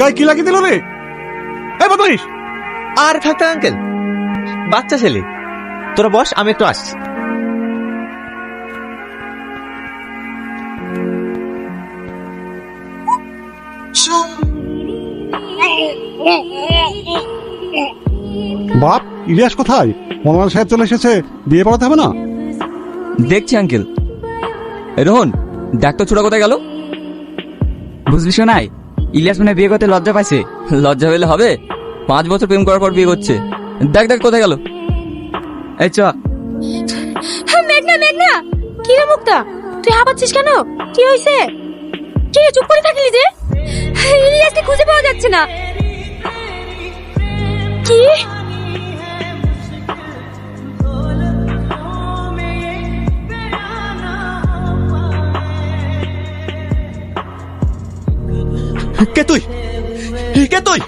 গায়ে কি লাগিয়ে দিল রে? এই বদমাইশ! আর থাকতে আঙ্কেল, বাচ্চা ছেলে। তোরা বস, আমি একটু আসছি। বাপ, ইলিয়াস কোথায়? মনোয়ার সাহেব চলে এসেছে, বিয়ে পড়াতে হবে না? দেখছি আঙ্কেল। রোহন, দেখ তো ছোড়া কোথায় গেল? বুঝলি শোনাই, ইলিয়াস মনে হয় বিয়ে করতে লজ্জা পাইছে। লজ্জা পেলে হবে? 5 বছর প্রেম করার পর বিয়ে করছে। দেখ দেখ কোথায় গেল। এই চ। মেঘনা, মেঘনা, কি রে মুক্তা, তুই হাঁপাচ্ছিস কেন? কি হয়েছে? কি রে, চুপ করে থাকলি যে? ইলিয়াসকে খুঁজে পাওয়া যাচ্ছে না। কি? কে তুই? কে তুই?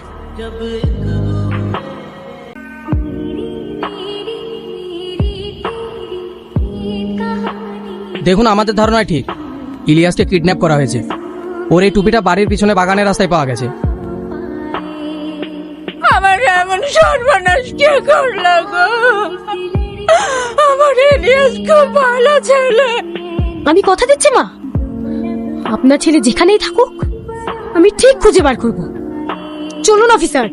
দেখুন, আমাদের ধারণাই ঠিক। ইলিয়াসকে কিডন্যাপ করা হয়েছে। ওর এই টুপিটা বাড়ির পিছনে বাগানের রাস্তায় পাওয়া গেছে। আমার এমন সর্বনাশ কে করলো গো? আমার ইলিয়াস খুব ভালো ছেলে। আমি কথা দিচ্ছি মা, আপনার ছেলে যেখানেই থাকুক আমি ঠিক খুঁজে বার করব। চলুন অফিসার।